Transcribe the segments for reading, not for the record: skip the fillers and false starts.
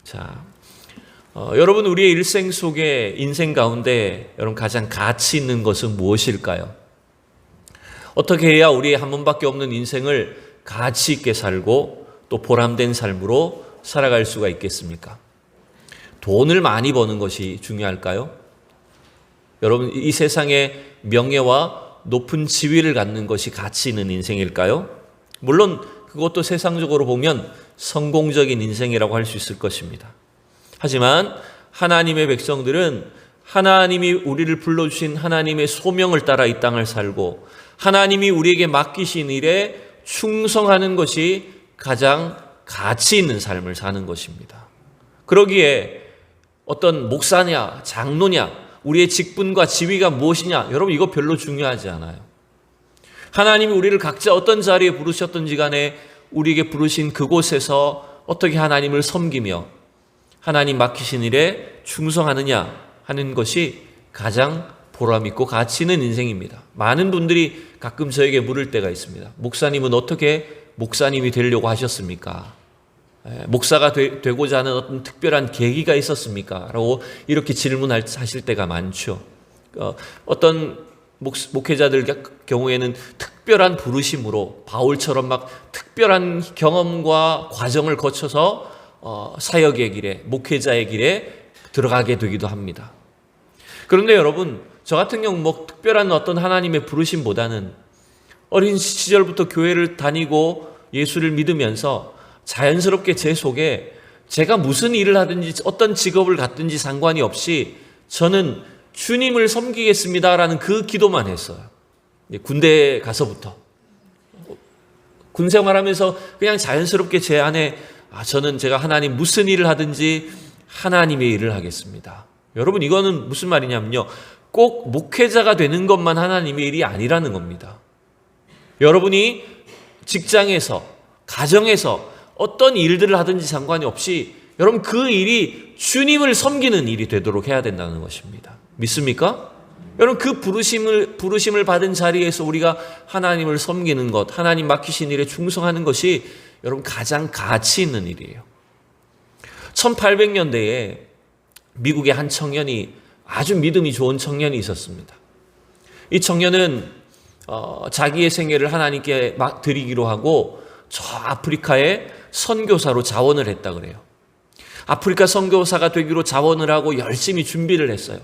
자, 여러분 우리의 일생 속에 인생 가운데 여러분 가장 가치 있는 것은 무엇일까요? 어떻게 해야 우리의 한 번밖에 없는 인생을 가치 있게 살고 또 보람된 삶으로 살아갈 수가 있겠습니까? 돈을 많이 버는 것이 중요할까요? 여러분 이 세상에 명예와 높은 지위를 갖는 것이 가치 있는 인생일까요? 물론 그것도 세상적으로 보면 성공적인 인생이라고 할 수 있을 것입니다. 하지만 하나님의 백성들은 하나님이 우리를 불러주신 하나님의 소명을 따라 이 땅을 살고 하나님이 우리에게 맡기신 일에 충성하는 것이 가장 가치 있는 삶을 사는 것입니다. 그러기에 어떤 목사냐 장로냐 우리의 직분과 지위가 무엇이냐 여러분 이거 별로 중요하지 않아요. 하나님이 우리를 각자 어떤 자리에 부르셨든지 간에 우리에게 부르신 그곳에서 어떻게 하나님을 섬기며 하나님 맡기신 일에 충성하느냐 하는 것이 가장 보람있고 가치 있는 인생입니다. 많은 분들이 가끔 저에게 물을 때가 있습니다. 목사님은 어떻게 목사님이 되려고 하셨습니까? 목사가 되고자 하는 어떤 특별한 계기가 있었습니까? 라고 이렇게 질문하실 때가 많죠. 어떤 목회자들 경우에는 특별한 부르심으로 바울처럼 막 특별한 경험과 과정을 거쳐서 사역의 길에 목회자의 길에 들어가게 되기도 합니다. 그런데 여러분 저 같은 경우 특별한 어떤 하나님의 부르심보다는 어린 시절부터 교회를 다니고 예수를 믿으면서 자연스럽게 제 속에 제가 무슨 일을 하든지 어떤 직업을 갖든지 상관이 없이 저는 주님을 섬기겠습니다라는 그 기도만 했어요. 군대에 가서부터 군 생활하면서 그냥 자연스럽게 제 안에 저는 제가 하나님 무슨 일을 하든지 하나님의 일을 하겠습니다. 여러분 이거는 무슨 말이냐면요. 꼭 목회자가 되는 것만 하나님의 일이 아니라는 겁니다. 여러분이 직장에서 가정에서 어떤 일들을 하든지 상관이 없이 여러분 그 일이 주님을 섬기는 일이 되도록 해야 된다는 것입니다. 믿습니까? 여러분 그 부르심을 받은 자리에서 우리가 하나님을 섬기는 것, 하나님 맡기신 일에 충성하는 것이 여러분 가장 가치 있는 일이에요. 1800년대에 미국의 한 청년이 아주 믿음이 좋은 청년이 있었습니다. 이 청년은 자기의 생애를 하나님께 드리기로 하고 저 아프리카에 선교사로 자원을 했다 그래요. 아프리카 선교사가 되기로 자원을 하고 열심히 준비를 했어요.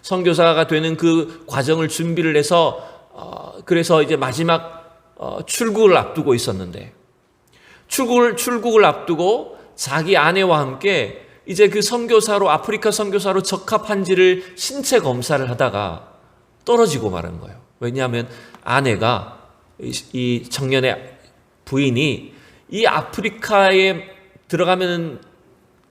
선교사가 되는 그 과정을 준비를 해서 그래서 이제 마지막 출국을 앞두고 있었는데 출국을 앞두고 자기 아내와 함께 이제 그 선교사로 아프리카 선교사로 적합한지를 신체 검사를 하다가 떨어지고 말은 거예요. 왜냐하면 아내가 이 청년의 부인이 이 아프리카에 들어가면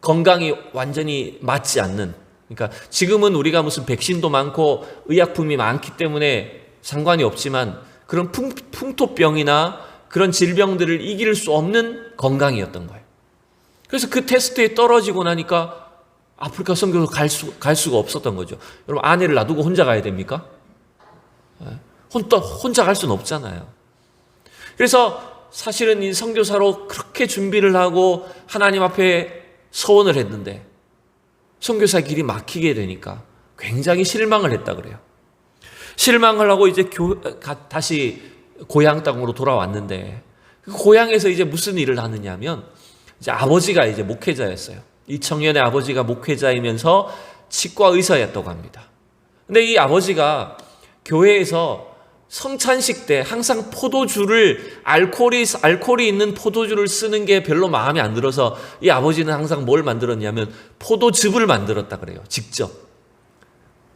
건강이 완전히 맞지 않는 그러니까 지금은 우리가 무슨 백신도 많고 의약품이 많기 때문에 상관이 없지만 그런 풍토병이나 그런 질병들을 이길 수 없는 건강이었던 거예요. 그래서 그 테스트에 떨어지고 나니까 아프리카 선교로 갈 수가 없었던 거죠. 여러분 아내를 놔두고 혼자 가야 됩니까? 혼자 갈 수는 없잖아요. 그래서 사실은 이 선교사로 그렇게 준비를 하고 하나님 앞에 서원을 했는데 선교사 길이 막히게 되니까 굉장히 실망을 했다 그래요. 실망을 하고 이제 다시 고향 땅으로 돌아왔는데 그 고향에서 이제 무슨 일을 하느냐면 이제 아버지가 이제 목회자였어요. 이 청년의 아버지가 목회자이면서 치과 의사였다고 합니다. 근데 이 아버지가 교회에서 성찬식 때 항상 포도주를 알코올이 있는 포도주를 쓰는 게 별로 마음에 안 들어서 이 아버지는 항상 뭘 만들었냐면 포도즙을 만들었다 그래요. 직접.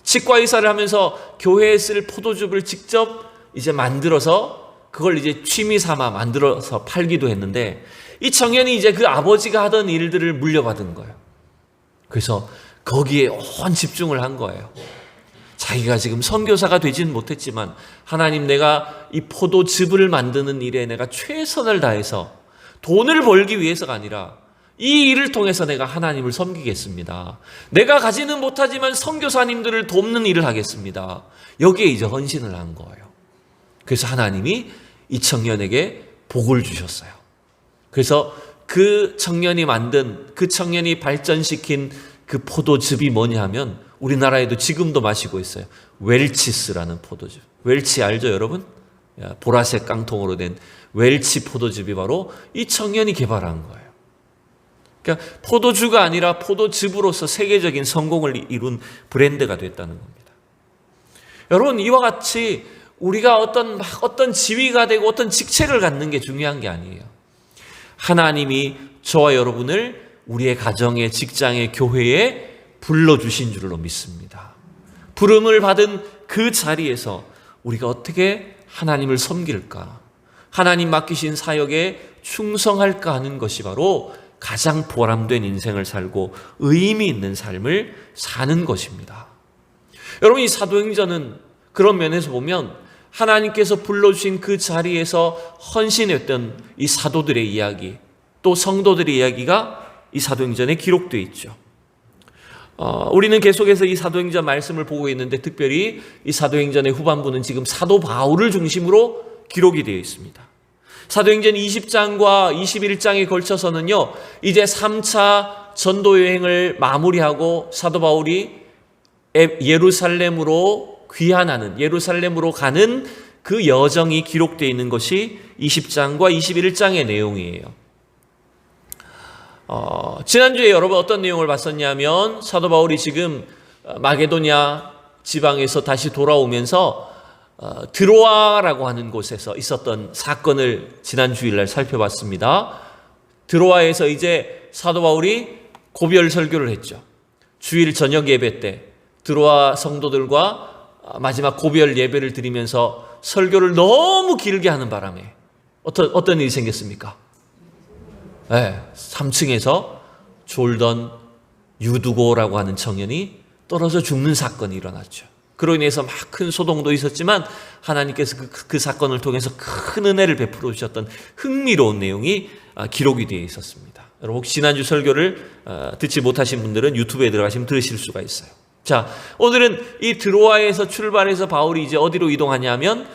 치과 의사를 하면서 교회에 쓸 포도즙을 직접 이제 만들어서 그걸 이제 취미 삼아 만들어서 팔기도 했는데 이 청년이 이제 그 아버지가 하던 일들을 물려받은 거예요. 그래서 거기에 온 집중을 한 거예요. 자기가 지금 선교사가 되지는 못했지만 하나님 내가 이 포도즙을 만드는 일에 내가 최선을 다해서 돈을 벌기 위해서가 아니라 이 일을 통해서 내가 하나님을 섬기겠습니다. 내가 가지는 못하지만 선교사님들을 돕는 일을 하겠습니다. 여기에 이제 헌신을 한 거예요. 그래서 하나님이 이 청년에게 복을 주셨어요. 그래서 그 청년이 만든, 그 청년이 발전시킨 그 포도즙이 뭐냐 하면 우리나라에도 지금도 마시고 있어요. 웰치스라는 포도즙. 웰치 알죠, 여러분? 보라색 깡통으로 된 웰치 포도즙이 바로 이 청년이 개발한 거예요. 그러니까 포도주가 아니라 포도즙으로서 세계적인 성공을 이룬 브랜드가 됐다는 겁니다. 여러분, 이와 같이 우리가 어떤 지위가 되고 어떤 직책을 갖는 게 중요한 게 아니에요. 하나님이 저와 여러분을 우리의 가정에, 직장에, 교회에 불러주신 줄로 믿습니다. 부름을 받은 그 자리에서 우리가 어떻게 하나님을 섬길까, 하나님 맡기신 사역에 충성할까 하는 것이 바로 가장 보람된 인생을 살고 의미 있는 삶을 사는 것입니다. 여러분, 이 사도행전은 그런 면에서 보면 하나님께서 불러주신 그 자리에서 헌신했던 이 사도들의 이야기, 또 성도들의 이야기가 이 사도행전에 기록되어 있죠. 우리는 계속해서 이 사도행전 말씀을 보고 있는데 특별히 이 사도행전의 후반부는 지금 사도 바울을 중심으로 기록이 되어 있습니다. 사도행전 20장과 21장에 걸쳐서는요, 이제 3차 전도 여행을 마무리하고 사도 바울이 예루살렘으로 귀환하는, 예루살렘으로 가는 그 여정이 기록되어 있는 것이 20장과 21장의 내용이에요. 지난주에 여러분 어떤 내용을 봤었냐면 사도 바울이 지금 마게도냐 지방에서 다시 돌아오면서 드로아라고 하는 곳에서 있었던 사건을 지난 주일날 살펴봤습니다. 드로아에서 이제 사도 바울이 고별 설교를 했죠. 주일 저녁 예배 때 드로아 성도들과 마지막 고별 예배를 드리면서 설교를 너무 길게 하는 바람에 어떤 일이 생겼습니까? 네, 3층에서 졸던 유두고라고 하는 청년이 떨어져 죽는 사건이 일어났죠. 그로 인해서 막 큰 소동도 있었지만 하나님께서 그 사건을 통해서 큰 은혜를 베풀어 주셨던 흥미로운 내용이 기록이 되어 있었습니다. 여러분 혹시 지난주 설교를 듣지 못하신 분들은 유튜브에 들어가시면 들으실 수가 있어요. 자, 오늘은 이 드로아에서 출발해서 바울이 이제 어디로 이동하냐면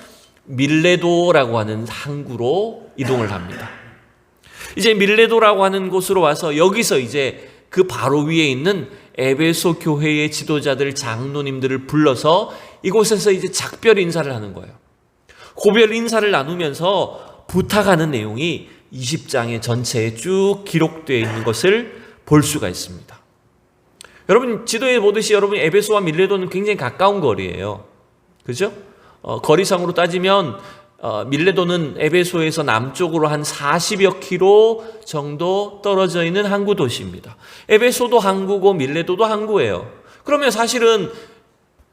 밀레도라고 하는 항구로 이동을 합니다. 이제 밀레도라고 하는 곳으로 와서 여기서 이제 그 바로 위에 있는 에베소 교회의 지도자들, 장로님들을 불러서 이곳에서 이제 작별 인사를 하는 거예요. 고별 인사를 나누면서 부탁하는 내용이 20장의 전체에 쭉 기록되어 있는 것을 볼 수가 있습니다. 여러분 지도에 보듯이 여러분 에베소와 밀레도는 굉장히 가까운 거리예요. 그죠? 거리상으로 따지면 밀레도는 에베소에서 남쪽으로 한 40여 킬로 정도 떨어져 있는 항구 도시입니다. 에베소도 항구고 밀레도도 항구예요. 그러면 사실은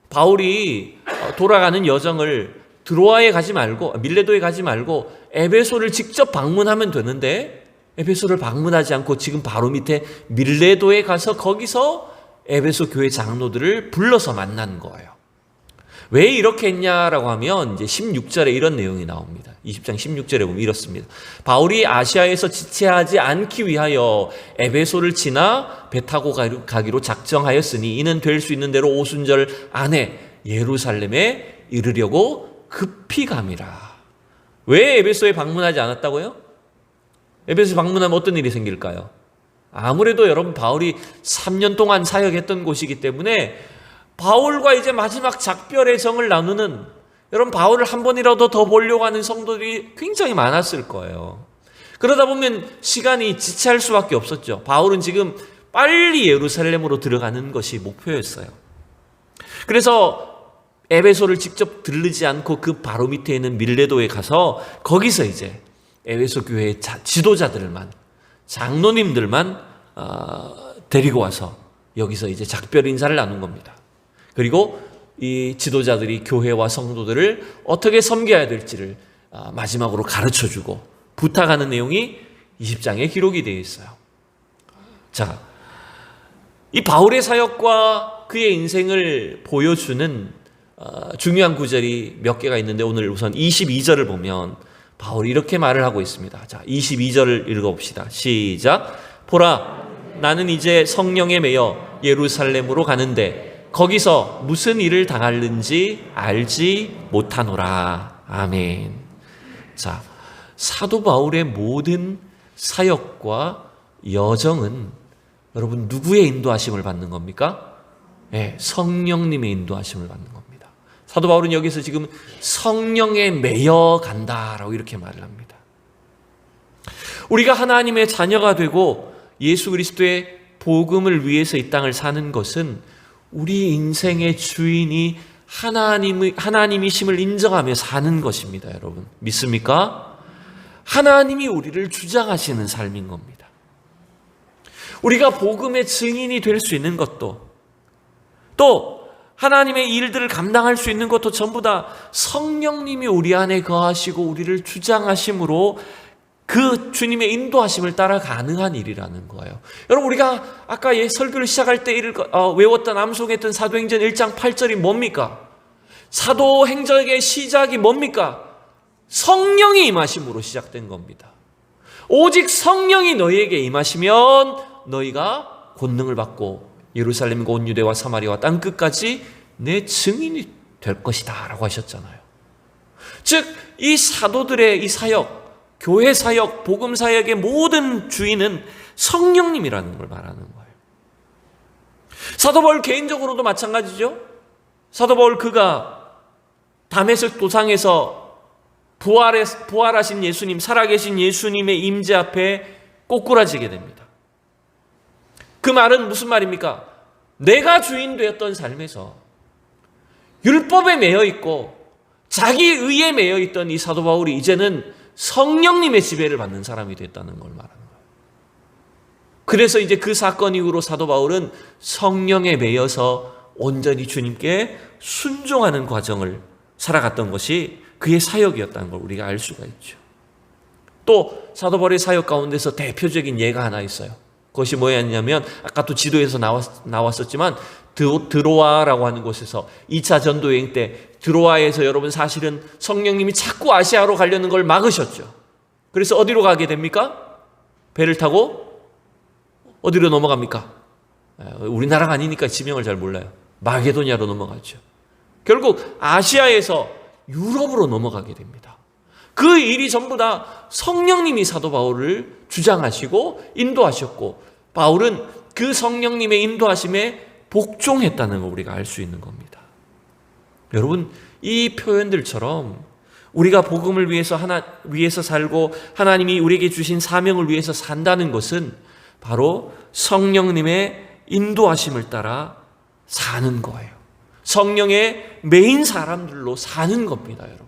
바울이 돌아가는 여정을 드로아에 가지 말고 밀레도에 가지 말고 에베소를 직접 방문하면 되는데 에베소를 방문하지 않고 지금 바로 밑에 밀레도에 가서 거기서 에베소 교회 장로들을 불러서 만난 거예요. 왜 이렇게 했냐라고 하면 이제 16절에 이런 내용이 나옵니다. 20장 16절에 보면 이렇습니다. 바울이 아시아에서 지체하지 않기 위하여 에베소를 지나 배 타고 가기로 작정하였으니 이는 될 수 있는 대로 오순절 안에 예루살렘에 이르려고 급히 감이라. 왜 에베소에 방문하지 않았다고요? 에베소에 방문하면 어떤 일이 생길까요? 아무래도 여러분 바울이 3년 동안 사역했던 곳이기 때문에 바울과 이제 마지막 작별의 정을 나누는, 여러분 바울을 한 번이라도 더 보려고 하는 성도들이 굉장히 많았을 거예요. 그러다 보면 시간이 지체할 수밖에 없었죠. 바울은 지금 빨리 예루살렘으로 들어가는 것이 목표였어요. 그래서 에베소를 직접 들르지 않고 그 바로 밑에 있는 밀레도에 가서 거기서 이제 에베소 교회의 지도자들만, 장로님들만 데리고 와서 여기서 이제 작별 인사를 나눈 겁니다. 그리고 이 지도자들이 교회와 성도들을 어떻게 섬겨야 될지를 마지막으로 가르쳐주고 부탁하는 내용이 20장에 기록이 되어 있어요. 자, 이 바울의 사역과 그의 인생을 보여주는 중요한 구절이 몇 개가 있는데 오늘 우선 22절을 보면 바울이 이렇게 말을 하고 있습니다. 자, 22절을 읽어봅시다. 시작. 보라, 나는 이제 성령에 매여 예루살렘으로 가는데 거기서 무슨 일을 당하는지 알지 못하노라. 아멘. 자, 사도 바울의 모든 사역과 여정은 여러분 누구의 인도하심을 받는 겁니까? 성령님의 인도하심을 받는 겁니다. 사도 바울은 여기서 지금 성령에 매여 간다라고 이렇게 말을 합니다. 우리가 하나님의 자녀가 되고 예수 그리스도의 복음을 위해서 이 땅을 사는 것은 우리 인생의 주인이 하나님이심을 인정하며 사는 것입니다. 여러분 믿습니까? 하나님이 우리를 주장하시는 삶인 겁니다. 우리가 복음의 증인이 될 수 있는 것도, 또 하나님의 일들을 감당할 수 있는 것도 전부 다 성령님이 우리 안에 거하시고 우리를 주장하심으로 그 주님의 인도하심을 따라 가능한 일이라는 거예요. 여러분 우리가 아까 설교를 시작할 때 외웠던 암송했던 사도행전 1장 8절이 뭡니까? 사도행전의 시작이 뭡니까? 성령이 임하심으로 시작된 겁니다. 오직 성령이 너희에게 임하시면 너희가 권능을 받고 예루살렘과 온 유대와 사마리아와 땅끝까지 내 증인이 될 것이다 라고 하셨잖아요. 즉 이 사도들의 이 사역, 교회 사역, 복음 사역의 모든 주인은 성령님이라는 걸 말하는 거예요. 사도 바울 개인적으로도 마찬가지죠. 사도 바울 그가 다메섹 도상에서 부활하신 예수님, 살아계신 예수님의 임재 앞에 꼬꾸라지게 됩니다. 그 말은 무슨 말입니까? 내가 주인 되었던 삶에서 율법에 매여 있고 자기 의에 매여 있던 이 사도 바울이 이제는 성령님의 지배를 받는 사람이 됐다는 걸 말하는 거예요. 그래서 이제 그 사건 이후로 사도 바울은 성령에 매여서 온전히 주님께 순종하는 과정을 살아갔던 것이 그의 사역이었다는 걸 우리가 알 수가 있죠. 또 사도 바울의 사역 가운데서 대표적인 예가 하나 있어요. 그것이 뭐였냐면 아까 또 지도에서 나왔었지만 드로아라고 하는 곳에서 2차 전도여행 때 드로아에서 여러분 사실은 성령님이 자꾸 아시아로 가려는 걸 막으셨죠. 그래서 어디로 가게 됩니까? 배를 타고 어디로 넘어갑니까? 우리나라가 아니니까 지명을 잘 몰라요. 마게도냐로 넘어갔죠. 결국 아시아에서 유럽으로 넘어가게 됩니다. 그 일이 전부 다 성령님이 사도 바울을 주장하시고 인도하셨고 바울은 그 성령님의 인도하심에 복종했다는 걸 우리가 알 수 있는 겁니다. 여러분 이 표현들처럼 우리가 복음을 위해서 살고 하나님이 우리에게 주신 사명을 위해서 산다는 것은 바로 성령님의 인도하심을 따라 사는 거예요. 성령의 매인 사람들로 사는 겁니다, 여러분.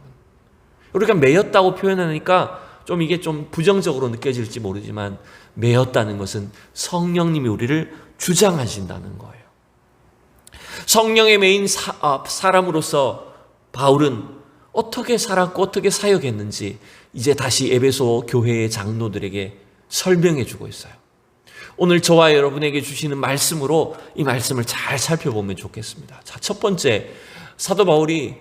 우리가 매였다고 표현하니까 좀 이게 좀 부정적으로 느껴질지 모르지만 매였다는 것은 성령님이 우리를 주장하신다는 거예요. 성령의 매인 사람으로서 바울은 어떻게 살았고 어떻게 사역했는지 이제 다시 에베소 교회의 장로들에게 설명해 주고 있어요. 오늘 저와 여러분에게 주시는 말씀으로 이 말씀을 잘 살펴보면 좋겠습니다. 자, 첫 번째, 사도 바울이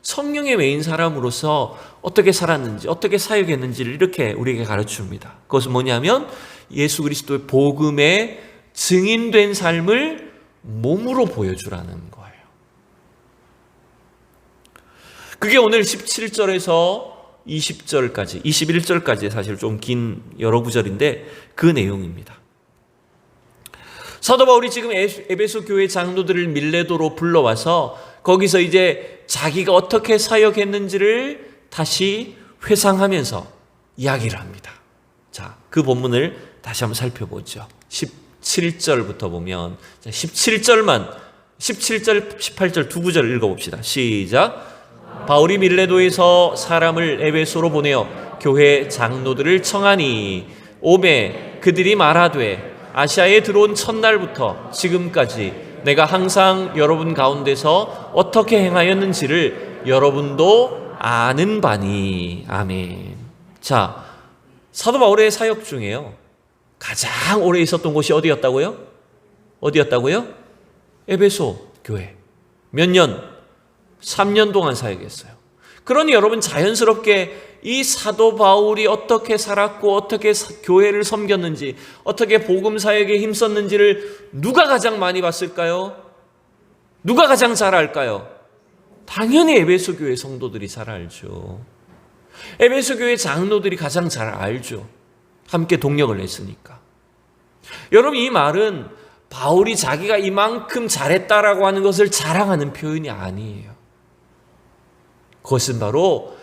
성령의 매인 사람으로서 어떻게 살았는지, 어떻게 사역했는지를 이렇게 우리에게 가르칩니다. 그것은 뭐냐면 예수 그리스도의 복음에 증인된 삶을 몸으로 보여주라는 거예요. 그게 오늘 17절에서 20절까지, 21절까지 사실 좀 긴 여러 구절인데 그 내용입니다. 사도 바울이 지금 에베소 교회 장로들을 밀레도로 불러와서 거기서 이제 자기가 어떻게 사역했는지를 다시 회상하면서 이야기를 합니다. 자, 그 본문을 다시 한번 살펴보죠. 17절부터 보면 17절, 18절 두 구절 읽어봅시다. 시작. 바울이 밀레도에서 사람을 에베소로 보내어 교회 장로들을 청하니 오매 그들이 말하되 아시아에 들어온 첫날부터 지금까지 내가 항상 여러분 가운데서 어떻게 행하였는지를 여러분도 아는 바니. 아멘. 자, 사도 바울의 사역 중에요 가장 오래 있었던 곳이 어디였다고요? 어디였다고요? 에베소 교회. 몇 년? 3년 동안 사역했어요. 그러니 여러분 자연스럽게 이 사도 바울이 어떻게 살았고 어떻게 교회를 섬겼는지 어떻게 복음 사역에 힘썼는지를 누가 가장 많이 봤을까요? 누가 가장 잘 알까요? 당연히 에베소 교회 성도들이 잘 알죠. 에베소 교회 장로들이 가장 잘 알죠. 함께 동력을 냈으니까. 여러분, 이 말은 바울이 자기가 이만큼 잘했다라고 하는 것을 자랑하는 표현이 아니에요. 그것은 바로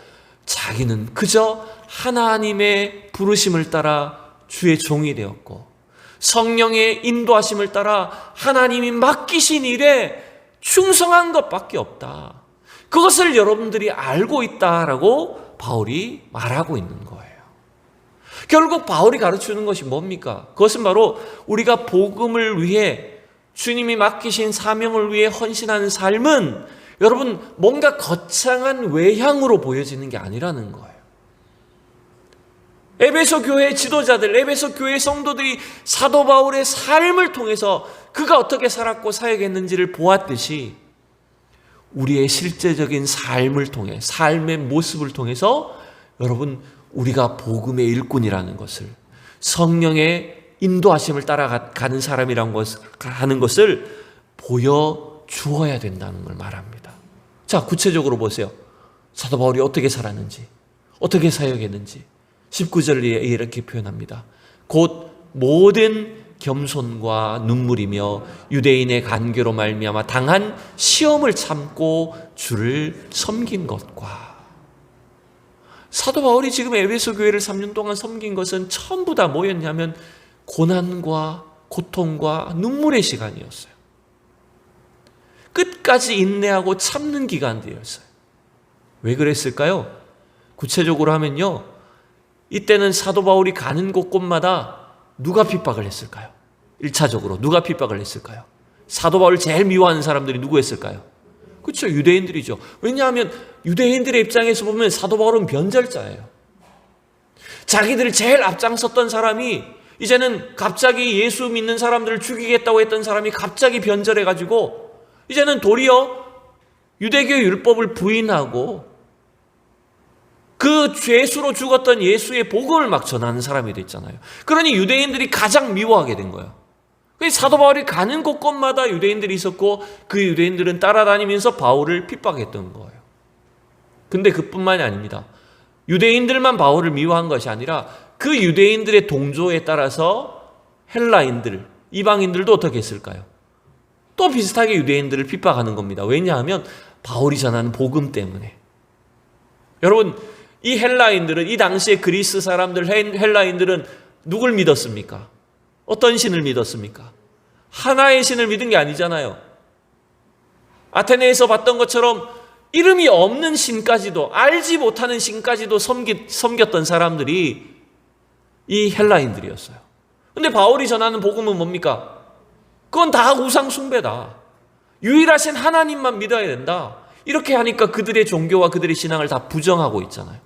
자기는 그저 하나님의 부르심을 따라 주의 종이 되었고 성령의 인도하심을 따라 하나님이 맡기신 일에 충성한 것밖에 없다. 그것을 여러분들이 알고 있다라고 바울이 말하고 있는 거예요. 결국 바울이 가르치는 것이 뭡니까? 그것은 바로 우리가 복음을 위해 주님이 맡기신 사명을 위해 헌신하는 삶은 여러분 뭔가 거창한 외향으로 보여지는 게 아니라는 거예요. 에베소 교회 지도자들, 에베소 교회 성도들이 사도 바울의 삶을 통해서 그가 어떻게 살았고 사역했는지를 보았듯이 우리의 실제적인 삶을 통해, 삶의 모습을 통해서 여러분 우리가 복음의 일꾼이라는 것을, 성령의 인도하심을 따라가는 사람이라는 것을 하는 것을 보여주어야 된다는 걸 말합니다. 자, 구체적으로 보세요. 사도 바울이 어떻게 살았는지, 어떻게 사역했는지 19절에 이렇게 표현합니다. 곧 모든 겸손과 눈물이며 유대인의 간교로 말미암아 당한 시험을 참고 주를 섬긴 것과. 사도 바울이 지금 에베소 교회를 3년 동안 섬긴 것은 전부 다 뭐였냐면 고난과 고통과 눈물의 시간이었어요. 끝까지 인내하고 참는 기간들이었어요. 왜 그랬을까요? 구체적으로 하면요, 이때는 사도 바울이 가는 곳곳마다 누가 핍박을 했을까요? 1차적으로 누가 핍박을 했을까요? 사도 바울을 제일 미워하는 사람들이 누구였을까요? 그렇죠, 유대인들이죠. 왜냐하면 유대인들의 입장에서 보면 사도 바울은 변절자예요. 자기들을 제일 앞장섰던 사람이 이제는 갑자기 예수 믿는 사람들을 죽이겠다고 했던 사람이 갑자기 변절해가지고 이제는 도리어 유대교 율법을 부인하고 그 죄수로 죽었던 예수의 복음을 막 전하는 사람이 됐잖아요. 그러니 유대인들이 가장 미워하게 된 거예요. 사도 바울이 가는 곳곳마다 유대인들이 있었고 그 유대인들은 따라다니면서 바울을 핍박했던 거예요. 근데 그뿐만이 아닙니다. 유대인들만 바울을 미워한 것이 아니라 그 유대인들의 동조에 따라서 헬라인들, 이방인들도 어떻게 했을까요? 또 비슷하게 유대인들을 핍박하는 겁니다. 왜냐하면 바울이 전하는 복음 때문에. 여러분, 이 헬라인들은, 이 당시에 그리스 사람들, 헬라인들은 누굴 믿었습니까? 어떤 신을 믿었습니까? 하나의 신을 믿은 게 아니잖아요. 아테네에서 봤던 것처럼 이름이 없는 신까지도, 알지 못하는 신까지도 섬겼던 사람들이 이 헬라인들이었어요. 근데 바울이 전하는 복음은 뭡니까? 그건 다 우상 숭배다. 유일하신 하나님만 믿어야 된다. 이렇게 하니까 그들의 종교와 그들의 신앙을 다 부정하고 있잖아요.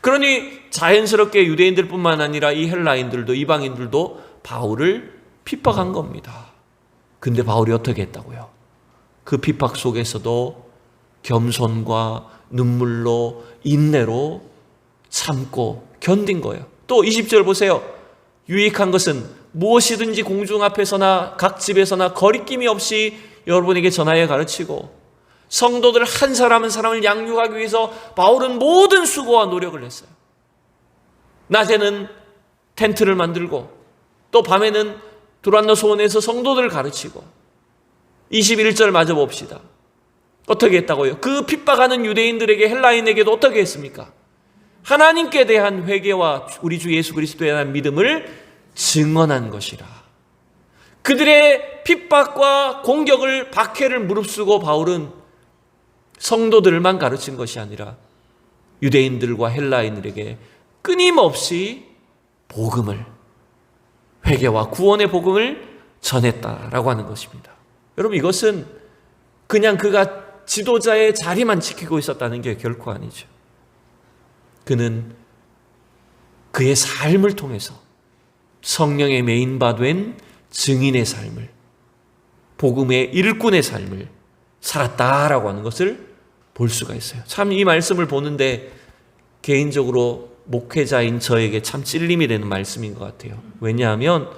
그러니 자연스럽게 유대인들뿐만 아니라 이 헬라인들도, 이방인들도 바울을 핍박한 겁니다. 근데 바울이 어떻게 했다고요? 그 핍박 속에서도 겸손과 눈물로, 인내로 참고 견딘 거예요. 또 20절 보세요. 유익한 것은 무엇이든지 공중 앞에서나 각 집에서나 거리낌이 없이 여러분에게 전하여 가르치고 성도들 한 사람 한 사람을 양육하기 위해서 바울은 모든 수고와 노력을 했어요. 낮에는 텐트를 만들고 또 밤에는 두란노 소원에서 성도들을 가르치고 21절 마저 봅시다. 어떻게 했다고요? 그 핍박하는 유대인들에게, 헬라인에게도 어떻게 했습니까? 하나님께 대한 회개와 우리 주 예수 그리스도에 대한 믿음을 증언한 것이라. 그들의 핍박과 공격을, 박해를 무릅쓰고 바울은 성도들만 가르친 것이 아니라 유대인들과 헬라인들에게 끊임없이 복음을, 회개와 구원의 복음을 전했다라고 하는 것입니다. 여러분, 이것은 그냥 그가 지도자의 자리만 지키고 있었다는 게 결코 아니죠. 그는 그의 삶을 통해서 성령의 메인바 된 증인의 삶을, 복음의 일꾼의 삶을 살았다라고 하는 것을 볼 수가 있어요. 참 이 말씀을 보는데 개인적으로 목회자인 저에게 참 찔림이 되는 말씀인 것 같아요. 왜냐하면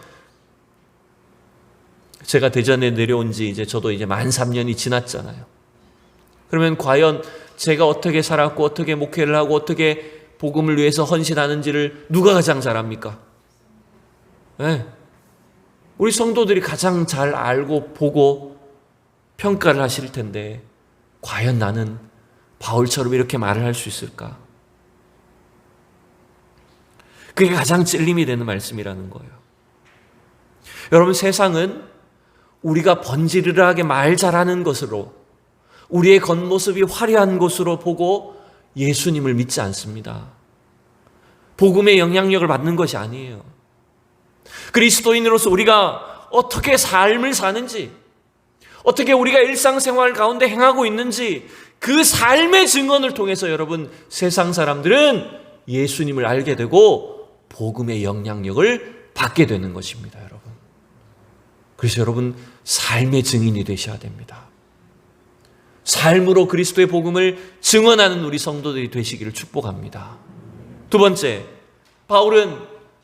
제가 대전에 내려온 지 저도 만 3년이 지났잖아요. 그러면 과연 제가 어떻게 살았고 어떻게 목회를 하고 어떻게 복음을 위해서 헌신하는지를 누가 가장 잘 압니까? 네. 우리 성도들이 가장 잘 알고 보고 평가를 하실 텐데 과연 나는 바울처럼 이렇게 말을 할 수 있을까? 그게 가장 찔림이 되는 말씀이라는 거예요. 여러분, 세상은 우리가 번지르르하게 말 잘하는 것으로, 우리의 겉모습이 화려한 것으로 보고 예수님을 믿지 않습니다. 복음의 영향력을 받는 것이 아니에요. 그리스도인으로서 우리가 어떻게 삶을 사는지, 어떻게 우리가 일상생활 가운데 행하고 있는지, 그 삶의 증언을 통해서 여러분, 세상 사람들은 예수님을 알게 되고 복음의 영향력을 받게 되는 것입니다, 여러분. 그래서 여러분, 삶의 증인이 되셔야 됩니다. 삶으로 그리스도의 복음을 증언하는 우리 성도들이 되시기를 축복합니다. 두 번째, 바울은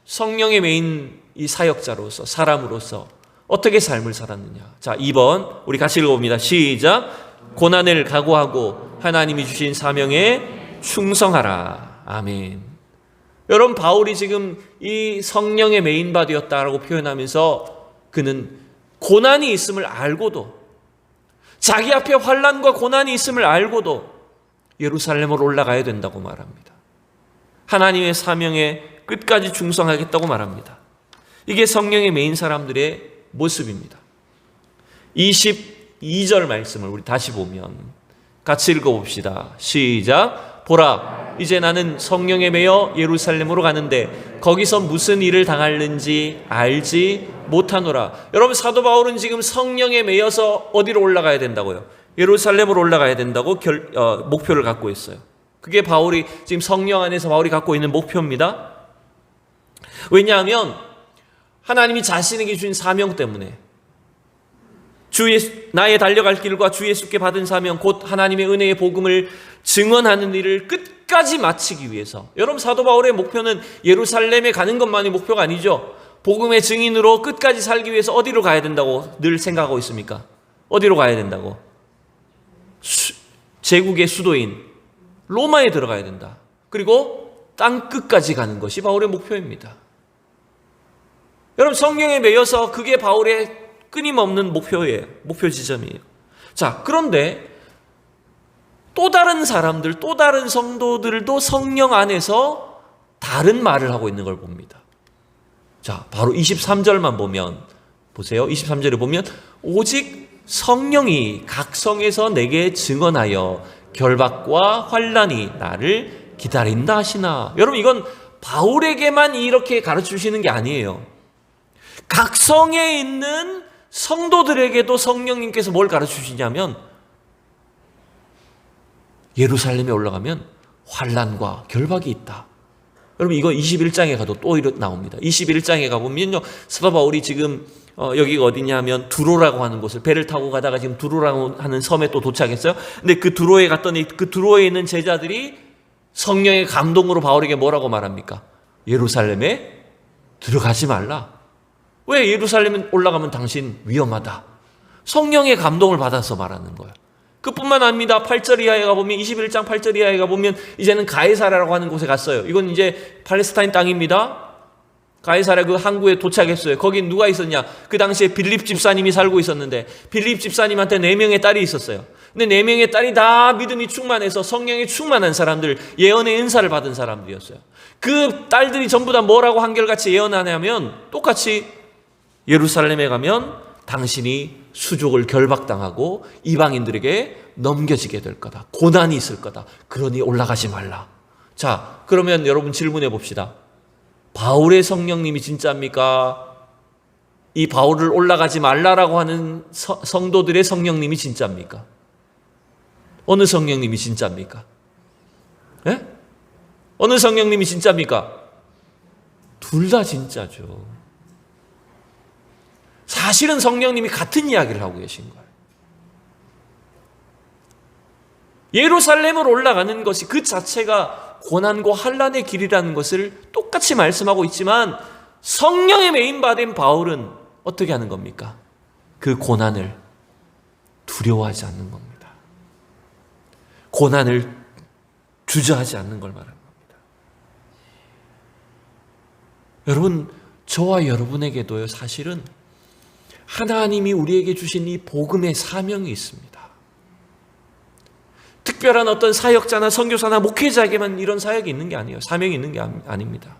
성령의 메인 이 사역자로서, 사람으로서 어떻게 삶을 살았느냐. 자, 2번 우리 같이 읽어봅니다. 시작. 고난을 각오하고 하나님이 주신 사명에 충성하라. 아멘. 여러분, 바울이 지금 이 성령의 메인바디였다라고 표현하면서 그는 고난이 있음을 알고도, 자기 앞에 환난과 고난이 있음을 알고도 예루살렘으로 올라가야 된다고 말합니다. 하나님의 사명에 끝까지 충성하겠다고 말합니다. 이게 성령의 메인 사람들의 모습입니다. 22절 말씀을 우리 다시 보면 같이 읽어봅시다. 시작. 보라, 이제 나는 성령에 매여 예루살렘으로 가는데 거기서 무슨 일을 당할는지 알지 못하노라. 여러분, 사도 바울은 지금 성령에 매여서 어디로 올라가야 된다고요? 예루살렘으로 올라가야 된다고 목표를 갖고 있어요. 그게 바울이 지금 성령 안에서 바울이 갖고 있는 목표입니다. 왜냐하면 하나님이 자신에게 주신 사명 때문에, 나의 달려갈 길과 주 예수께 받은 사명, 곧 하나님의 은혜의 복음을 증언하는 일을 끝까지 마치기 위해서, 여러분, 사도 바울의 목표는 예루살렘에 가는 것만이 목표가 아니죠. 복음의 증인으로 끝까지 살기 위해서 어디로 가야 된다고 늘 생각하고 있습니까? 어디로 가야 된다고? 제국의 수도인 로마에 들어가야 된다. 그리고 땅 끝까지 가는 것이 바울의 목표입니다. 여러분, 성령에 매여서 그게 바울의 끊임없는 목표예요. 목표 지점이에요. 자, 그런데 또 다른 사람들, 또 다른 성도들도 성령 안에서 다른 말을 하고 있는 걸 봅니다. 자, 바로 23절만 보면, 보세요. 23절에 보면 오직 성령이 각 성에서 내게 증언하여 결박과 환난이 나를 기다린다 하시나. 여러분, 이건 바울에게만 이렇게 가르치시는 게 아니에요. 각 성에 있는 성도들에게도 성령님께서 뭘 가르치시냐면, 예루살렘에 올라가면 환난과 결박이 있다. 여러분, 이거 21장에 가도 또 나옵니다. 21장에 가보면요, 사도 바울이 지금 여기가 어디냐면 두로라고 하는 곳을 배를 타고 가다가 지금 두로라고 하는 섬에 또 도착했어요. 근데 그 두로에 갔더니 그 두로에 있는 제자들이 성령의 감동으로 바울에게 뭐라고 말합니까? 예루살렘에 들어가지 말라. 왜? 예루살렘에 올라가면 당신 위험하다. 성령의 감동을 받아서 말하는 거예요. 그뿐만 아닙니다. 8절 이하에 가보면, 21장 8절 이하에 가보면 이제는 가이사라라고 하는 곳에 갔어요. 이건 이제 팔레스타인 땅입니다. 가이사라 그 항구에 도착했어요. 거기 누가 있었냐? 그 당시에 빌립 집사님이 살고 있었는데, 빌립 집사님한테 4명의 딸이 있었어요. 근데 4명의 딸이 다 믿음이 충만해서 성령이 충만한 사람들, 예언의 은사를 받은 사람들이었어요. 그 딸들이 전부 다 뭐라고 한결같이 예언하냐면, 똑같이 예루살렘에 가면 당신이 수족을 결박당하고 이방인들에게 넘겨지게 될 거다. 고난이 있을 거다. 그러니 올라가지 말라. 자, 그러면 여러분 질문해 봅시다. 바울의 성령님이 진짜입니까? 이 바울을 올라가지 말라라고 하는 성도들의 성령님이 진짜입니까? 어느 성령님이 진짜입니까? 예? 어느 성령님이 진짜입니까? 둘 다 진짜죠. 사실은 성령님이 같은 이야기를 하고 계신 거예요. 예루살렘으로 올라가는 것이 그 자체가 고난과 환난의 길이라는 것을 똑같이 말씀하고 있지만, 성령의 메인바된 바울은 어떻게 하는 겁니까? 그 고난을 두려워하지 않는 겁니다. 고난을 주저하지 않는 걸 말하는 겁니다. 여러분, 저와 여러분에게도요, 사실은 하나님이 우리에게 주신 이 복음의 사명이 있습니다. 특별한 어떤 사역자나 선교사나 목회자에게만 이런 사역이 있는 게 아니에요. 사명이 있는 게 아닙니다.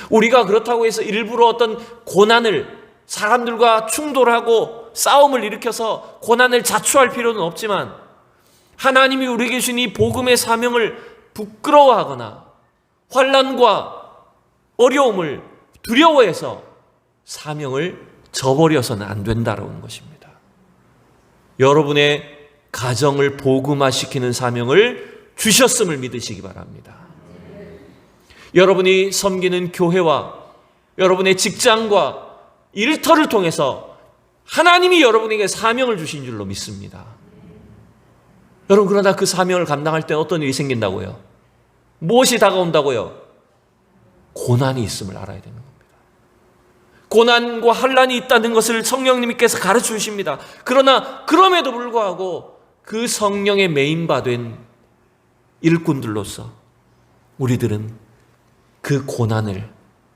우리가 그렇다고 해서 일부러 어떤 고난을, 사람들과 충돌하고 싸움을 일으켜서 고난을 자초할 필요는 없지만, 하나님이 우리에게 주신 이 복음의 사명을 부끄러워하거나 환난과 어려움을 두려워해서 사명을 저버려서는 안 된다는 것입니다. 여러분의 가정을 복음화시키는 사명을 주셨음을 믿으시기 바랍니다. 여러분이 섬기는 교회와 여러분의 직장과 일터를 통해서 하나님이 여러분에게 사명을 주신 줄로 믿습니다. 여러분, 그러나 그 사명을 감당할 때 어떤 일이 생긴다고요? 무엇이 다가온다고요? 고난이 있음을 알아야 되는 겁니다. 고난과 환난이 있다는 것을 성령님께서 가르쳐 주십니다. 그러나 그럼에도 불구하고 그 성령의 메인바된 일꾼들로서 우리들은 그 고난을,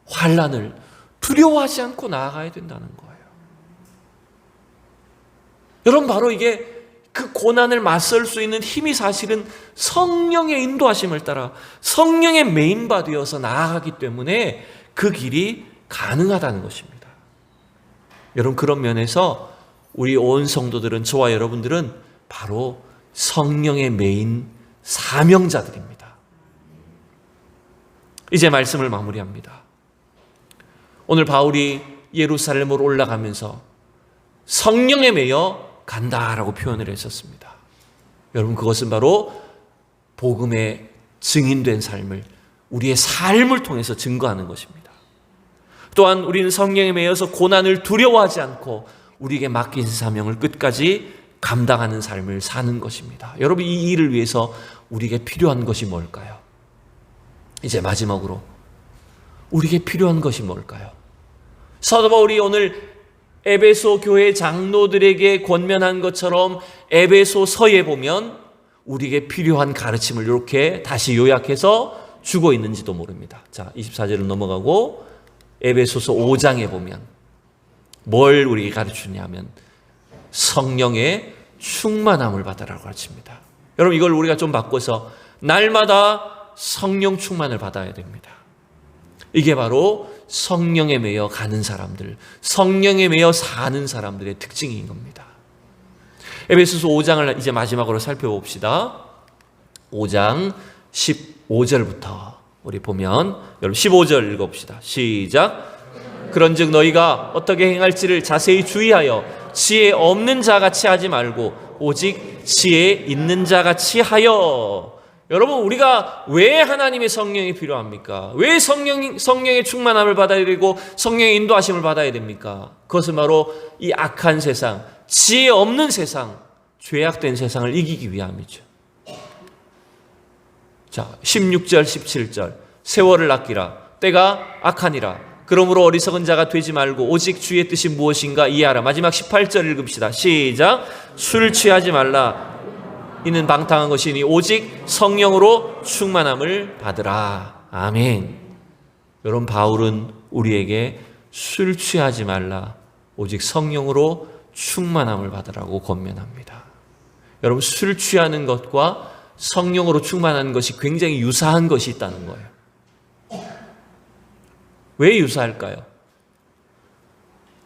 환난을 두려워하지 않고 나아가야 된다는 거예요. 여러분, 바로 이게 그 고난을 맞설 수 있는 힘이 사실은 성령의 인도하심을 따라 성령의 메인바 되어서 나아가기 때문에 그 길이 가능하다는 것입니다. 여러분, 그런 면에서 우리 온 성도들은, 저와 여러분들은 바로 성령의 메인 사명자들입니다. 이제 말씀을 마무리합니다. 오늘 바울이 예루살렘으로 올라가면서 성령에 매여 간다라고 표현을 했었습니다. 여러분, 그것은 바로 복음의 증인된 삶을, 우리의 삶을 통해서 증거하는 것입니다. 또한 우리는 성령에 매여서 고난을 두려워하지 않고 우리에게 맡긴 사명을 끝까지 감당하는 삶을 사는 것입니다. 여러분, 이 일을 위해서 우리에게 필요한 것이 뭘까요? 이제 마지막으로 우리에게 필요한 것이 뭘까요? 사도 바울이 오늘 에베소 교회 장로들에게 권면한 것처럼 에베소서에 보면 우리에게 필요한 가르침을 이렇게 다시 요약해서 주고 있는지도 모릅니다. 자, 24절을 넘어가고 에베소서 5장에 보면 뭘 우리에게 가르치냐면 성령의 충만함을 받으라고 가르칩니다. 여러분, 이걸 우리가 좀 바꿔서 날마다 성령 충만을 받아야 됩니다. 이게 바로 성령에 매여 가는 사람들, 성령에 매여 사는 사람들의 특징인 겁니다. 에베소서 5장을 이제 마지막으로 살펴봅시다. 5장 15절부터 우리 보면, 여러분 15절 읽어봅시다. 시작. 그런즉 너희가 어떻게 행할지를 자세히 주의하여 지혜 없는 자같이 하지 말고 오직 지혜 있는 자같이 하여. 여러분, 우리가 왜 하나님의 성령이 필요합니까? 왜 성령의 충만함을 받아야 되고 성령의 인도하심을 받아야 됩니까? 그것은 바로 이 악한 세상, 지혜 없는 세상, 죄악된 세상을 이기기 위함이죠. 자, 16절, 17절. 세월을 아끼라. 때가 악하니라. 그러므로 어리석은 자가 되지 말고 오직 주의 뜻이 무엇인가 이해하라. 마지막 18절 읽읍시다. 시작. 술 취하지 말라. 이는 방탕한 것이니 오직 성령으로 충만함을 받으라. 아멘. 여러분, 바울은 우리에게 술 취하지 말라, 오직 성령으로 충만함을 받으라고 권면합니다. 여러분, 술 취하는 것과 성령으로 충만하는 것이 굉장히 유사한 것이 있다는 거예요. 왜 유사할까요?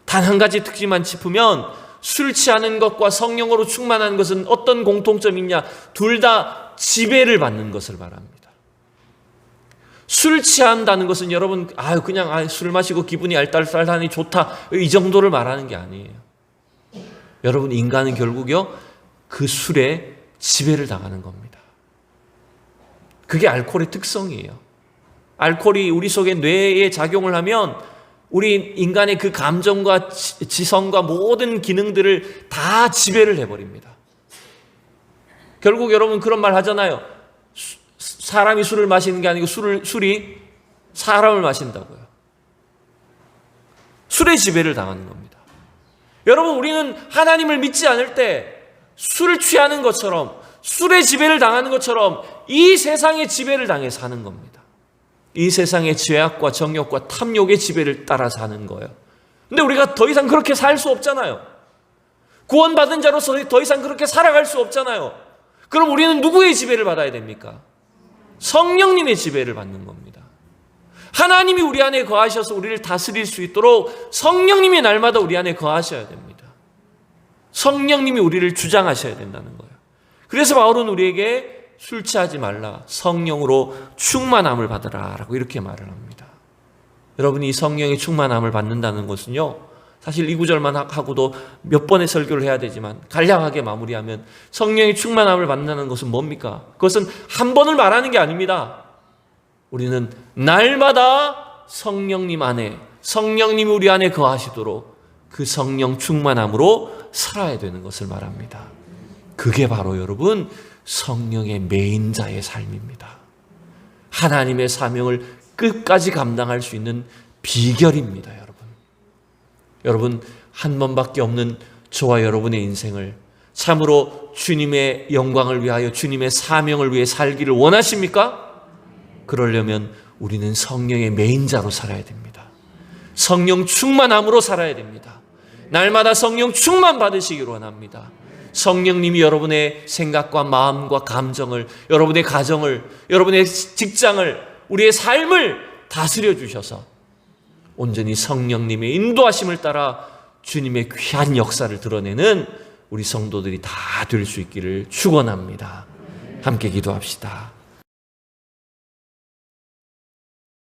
단 한 가지 특징만 짚으면 술 취하는 것과 성령으로 충만한 것은 어떤 공통점이 있냐? 둘 다 지배를 받는 것을 말합니다. 술 취한다는 것은 여러분, 그냥 술 마시고 기분이 알딸딸하니 좋다, 이 정도를 말하는 게 아니에요. 여러분, 인간은 결국요, 그 술에 지배를 당하는 겁니다. 그게 알코올의 특성이에요. 알코올이 우리 속에 뇌에 작용을 하면 우리 인간의 그 감정과 지성과 모든 기능들을 다 지배를 해버립니다. 결국 여러분 그런 말 하잖아요. 사람이 술을 마시는 게 아니고 술이 사람을 마신다고요. 술의 지배를 당하는 겁니다. 여러분, 우리는 하나님을 믿지 않을 때 술을 취하는 것처럼, 술의 지배를 당하는 것처럼 이 세상의 지배를 당해 사는 겁니다. 이 세상의 죄악과 정욕과 탐욕의 지배를 따라 사는 거예요. 근데 우리가 더 이상 그렇게 살 수 없잖아요. 구원받은 자로서 더 이상 그렇게 살아갈 수 없잖아요. 그럼 우리는 누구의 지배를 받아야 됩니까? 성령님의 지배를 받는 겁니다. 하나님이 우리 안에 거하셔서 우리를 다스릴 수 있도록 성령님이 날마다 우리 안에 거하셔야 됩니다. 성령님이 우리를 주장하셔야 된다는 거예요. 그래서 바울은 우리에게 술 취하지 말라, 성령으로 충만함을 받으라 라고 이렇게 말을 합니다. 여러분이 이 성령의 충만함을 받는다는 것은요, 사실 이 구절만 하고도 몇 번의 설교를 해야 되지만 간략하게 마무리하면 성령의 충만함을 받는다는 것은 뭡니까? 그것은 한 번을 말하는 게 아닙니다. 우리는 날마다 성령님 안에, 성령님이 우리 안에 거하시도록 그 성령 충만함으로 살아야 되는 것을 말합니다. 그게 바로 여러분 성령의 메인자의 삶입니다. 하나님의 사명을 끝까지 감당할 수 있는 비결입니다. 여러분 한 번밖에 없는 저와 여러분의 인생을 참으로 주님의 영광을 위하여 주님의 사명을 위해 살기를 원하십니까? 그러려면 우리는 성령의 메인자로 살아야 됩니다. 성령 충만함으로 살아야 됩니다. 날마다 성령 충만 받으시기를 원합니다. 성령님이 여러분의 생각과 마음과 감정을, 여러분의 가정을, 여러분의 직장을, 우리의 삶을 다스려 주셔서 온전히 성령님의 인도하심을 따라 주님의 귀한 역사를 드러내는 우리 성도들이 다 될 수 있기를 축원합니다. 함께 기도합시다.